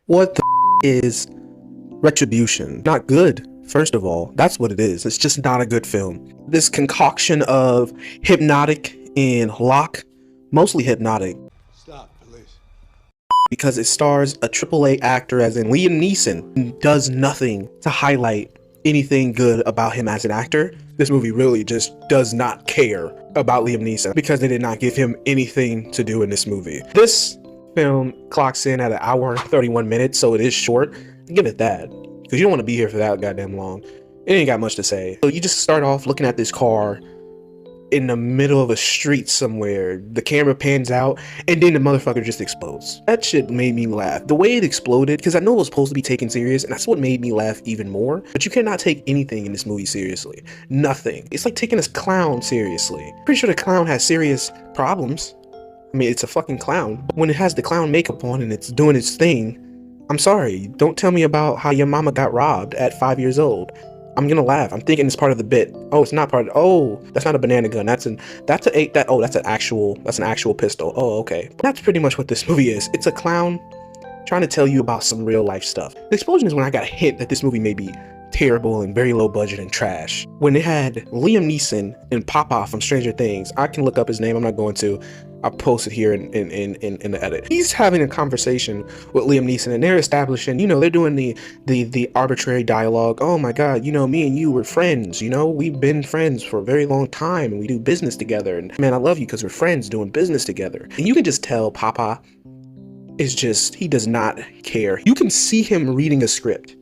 What the is Retribution? Not good, first of all. That's what it is. It's just not a good film. This concoction of hypnotic and lock, mostly hypnotic, Stop, police. because it stars a AAA actor as in Liam Neeson, and does nothing to highlight anything good about him as an actor. This movie really just does not care about Liam Neeson because they did not give him anything to do in this movie. This film clocks in at 1 hour and 31 minutes, so it is short. Give it that, because you don't want to be here for that goddamn long. It ain't got much to say. So you just start off looking at this car in the middle of a street somewhere. The camera pans out, and then the motherfucker just explodes. That shit made me laugh. The way it exploded, because I know it was supposed to be taken serious, and that's what made me laugh even more. But you cannot take anything in this movie seriously. Nothing. It's like taking this clown seriously. Pretty sure the clown has serious problems. I mean, it's a fucking clown. But when it has the clown makeup on and it's doing its thing, I'm sorry. Don't tell me about how your mama got robbed at 5 years old. I'm gonna laugh. I'm thinking it's part of the bit. Oh, it's not part of, oh, that's not a banana gun. That's an actual pistol. Oh, okay. That's pretty much what this movie is. It's a clown trying to tell you about some real life stuff. The explosion is when I got a hint that this movie may be terrible and very low budget and trash. When it had Liam Neeson and Papa from Stranger Things, I can look up his name, I'm not going to. I'll post it here in the edit. He's having a conversation with Liam Neeson, and they're establishing, they're doing the arbitrary dialogue. Oh my god, me and you were friends, we've been friends for a very long time, and we do business together, and man, I love you because we're friends doing business together. And you can just tell Papa is just, he does not care. You can see him reading a script.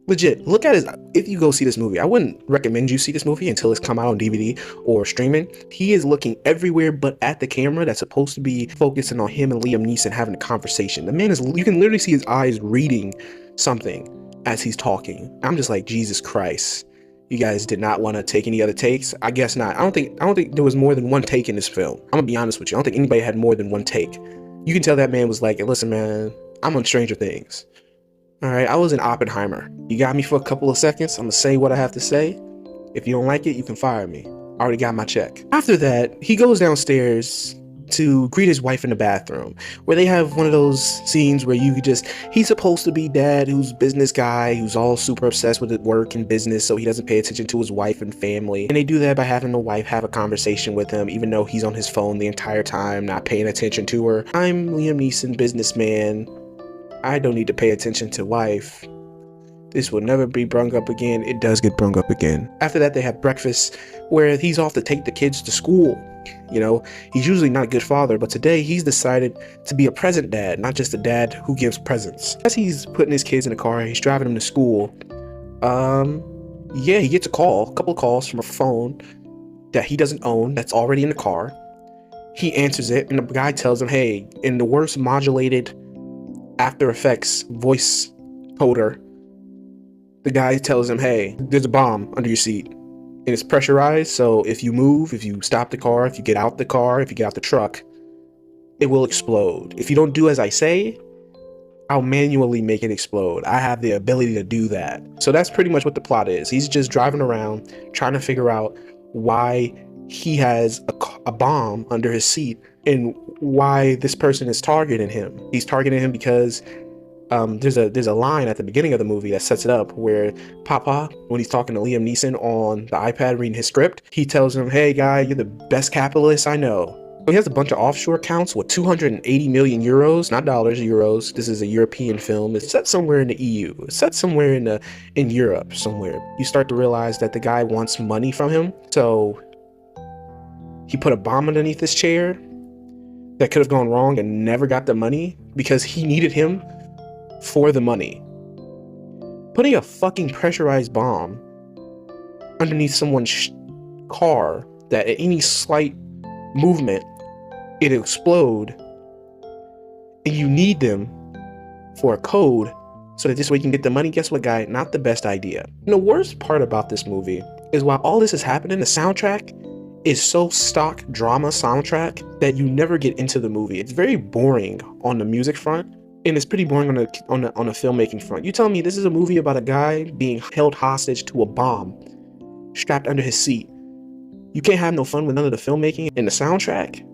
Legit, look at his, if you go see this movie, I wouldn't recommend you see this movie until it's come out on DVD or streaming. He is looking everywhere but at the camera that's supposed to be focusing on him and Liam Neeson having a conversation. The man is, you can literally see his eyes reading something as he's talking. I'm just like, Jesus Christ. You guys did not want to take any other takes? I guess not. I don't think there was more than one take in this film. I'm gonna be honest with you. I don't think anybody had more than one take. You can tell that man was like, hey, listen, man, I'm on Stranger Things. All right, I was in Oppenheimer. You got me for a couple of seconds. I'm gonna say what I have to say. If you don't like it, you can fire me. I already got my check. After that, he goes downstairs to greet his wife in the bathroom, where they have one of those scenes where he's supposed to be dad who's business guy, who's all super obsessed with work and business, so he doesn't pay attention to his wife and family. And they do that by having the wife have a conversation with him, even though he's on his phone the entire time, not paying attention to her. I'm Liam Neeson, businessman. I don't need to pay attention to wife. This will never be brung up again. It does get brung up again. After that, they have breakfast where he's off to take the kids to school. He's usually not a good father, but today he's decided to be a present dad, not just a dad who gives presents. As he's putting his kids in the car, he's driving them to school. He gets a couple of calls from a phone that he doesn't own that's already in the car. He answers it, and the guy tells him, hey, in the worst modulated After Effects voice coder, the guy tells him, hey, there's a bomb under your seat and it's pressurized, so if you move, if you stop the car, if you get out the car, if you get out the truck, it will explode. If you don't do as I say, I'll manually make it explode. I have the ability to do that. So that's pretty much what the plot is. He's just driving around trying to figure out why he has a bomb under his seat and why this person is targeting him. He's targeting him because there's a line at the beginning of the movie that sets it up where Papa, when he's talking to Liam Neeson on the iPad reading his script, he tells him, hey guy, you're the best capitalist I know. So he has a bunch of offshore accounts with 280 million euros, not dollars, euros. This is a European film. It's set somewhere in the EU. It's set somewhere in Europe somewhere. You start to realize that the guy wants money from him. So he put a bomb underneath his chair that could have gone wrong and never got the money because he needed him for the money. Putting a fucking pressurized bomb underneath someone's car that at any slight movement it'll explode, and you need them for a code so that this way you can get the money. Guess what, guy? Not the best idea. And the worst part about this movie is while all this is happening, the soundtrack is so stock drama soundtrack that you never get into the movie. It's very boring on the music front, and it's pretty boring on the filmmaking front. You tell me this is a movie about a guy being held hostage to a bomb strapped under his seat. You can't have no fun with none of the filmmaking and the soundtrack?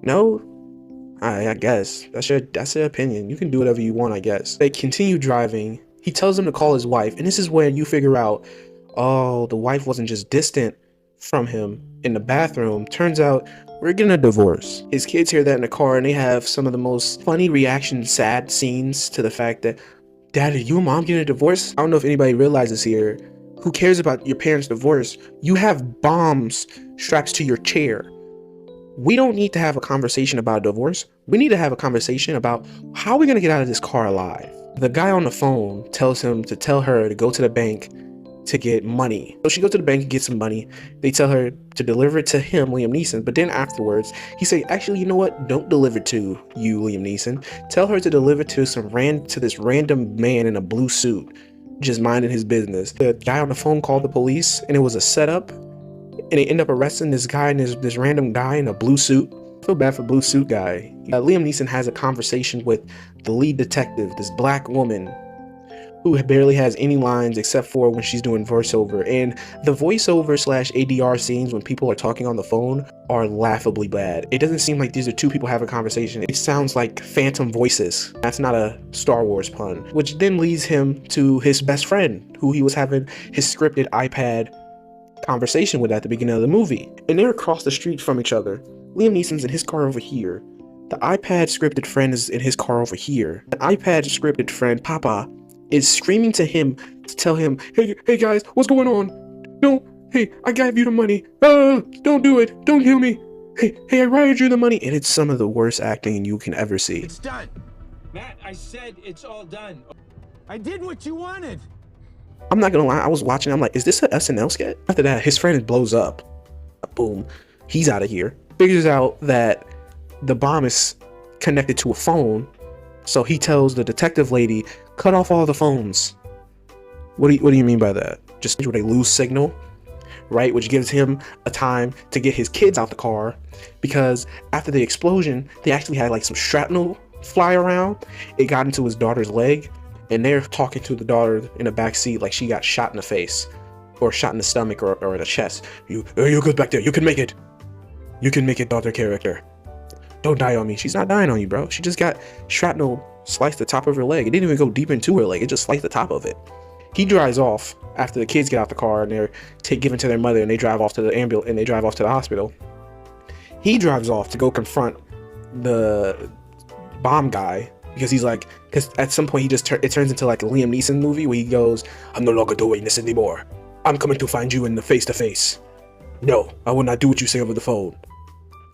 No? I guess that's your opinion. You can do whatever you want, I guess. They continue driving. He tells him to call his wife, and this is where you figure out, oh, the wife wasn't just distant from him in the bathroom. Turns out we're getting a divorce. His kids hear that in the car, and they have some of the most funny reaction, sad scenes to the fact that, Dad, are you and Mom getting a divorce? I don't know if anybody realizes here. Who cares about your parents' divorce? You have bombs strapped to your chair. We don't need to have a conversation about divorce. We need to have a conversation about how we're going to get out of this car alive. The guy on the phone tells him to tell her to go to the bank to get money. So she goes to the bank and gets some money. They tell her to deliver it to him, Liam Neeson. But then afterwards, he say, actually, you know what? Don't deliver to you, Liam Neeson. Tell her to deliver to this random man in a blue suit, just minding his business. The guy on the phone called the police, and it was a setup. And they end up arresting this guy and this random guy in a blue suit. I feel bad for blue suit guy. Liam Neeson has a conversation with the lead detective, this black woman who barely has any lines except for when she's doing voiceover. And the voiceover / ADR scenes when people are talking on the phone are laughably bad. It doesn't seem like these are two people having a conversation. It sounds like phantom voices. That's not a Star Wars pun. Which then leads him to his best friend, who he was having his scripted iPad conversation with at the beginning of the movie. And they're across the street from each other. Liam Neeson's in his car over here. The iPad scripted friend is in his car over here. The iPad scripted friend, Papa, is screaming to him to tell him, hey guys, what's going on? No, hey, I gave you the money. Don't do it. Don't kill me. Hey, I wired you the money. And it's some of the worst acting you can ever see. It's done. Matt, I said it's all done. I did what you wanted. I'm not gonna lie, I was watching, I'm like, is this an SNL sketch? After that, his friend blows up. Boom. He's out of here. Figures out that the bomb is connected to a phone. So he tells the detective lady, cut off all the phones. What do you mean by that? Just where they lose signal, right? Which gives him a time to get his kids out the car, because after the explosion, they actually had like some shrapnel fly around. It got into his daughter's leg. And they're talking to the daughter in the back seat like she got shot in the face or shot in the stomach or in the chest. You go back there. You can make it. You can make it, daughter character. Don't die on me. She's not dying on you, bro. She just got shrapnel sliced the top of her leg. It didn't even go deep into her leg. It just sliced the top of it. He drives off after the kids get out the car and they're given to their mother, and they drive off to the ambulance and they drive off to the hospital. He drives off to go confront the bomb guy. Because at some point it turns into like a Liam Neeson movie where he goes, I'm no longer doing this anymore. I'm coming to find you in the face to face. No, I will not do what you say over the phone.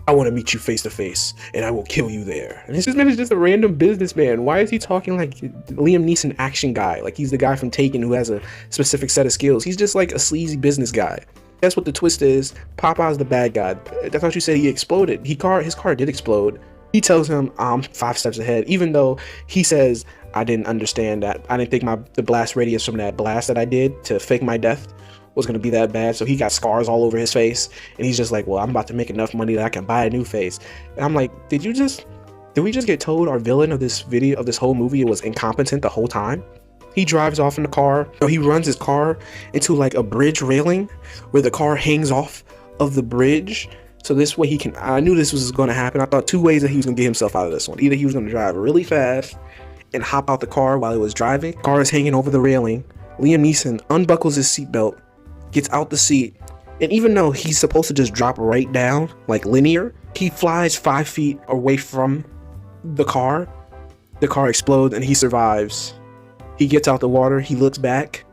I want to meet you face to face, and I will kill you there. And this man is just a random businessman. Why is he talking like Liam Neeson action guy? Like he's the guy from Taken who has a specific set of skills. He's just like a sleazy business guy. That's what the twist is. Papa's the bad guy. I thought you said he exploded. His car did explode. He tells him, I'm 5 steps ahead, even though he says, I didn't understand that. I didn't think the blast radius from that blast that I did to fake my death was going to be that bad. So he got scars all over his face. And he's just like, well, I'm about to make enough money that I can buy a new face. And I'm like, did we just get told our villain of this whole movie was incompetent the whole time? He drives off in the car. Or he runs his car into like a bridge railing where the car hangs off of the bridge. So this way I knew this was going to happen. I thought 2 ways that he was going to get himself out of this one. Either he was going to drive really fast and hop out the car while he was driving. Car is hanging over the railing. Liam Neeson unbuckles his seatbelt, gets out the seat, and even though he's supposed to just drop right down, like linear, he flies 5 feet away from the car. The car explodes and he survives. He gets out the water, he looks back,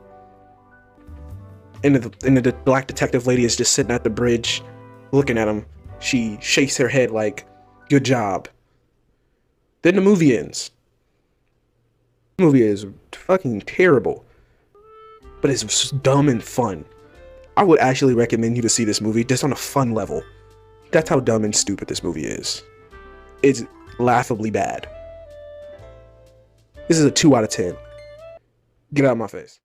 and the black detective lady is just sitting at the bridge looking at him. She shakes her head like, good job. Then the movie ends. The movie is fucking terrible, but it's dumb and fun. I would actually recommend you to see this movie just on a fun level. That's how dumb and stupid this movie is. It's laughably bad. This is a 2 out of 10. Get out of my face.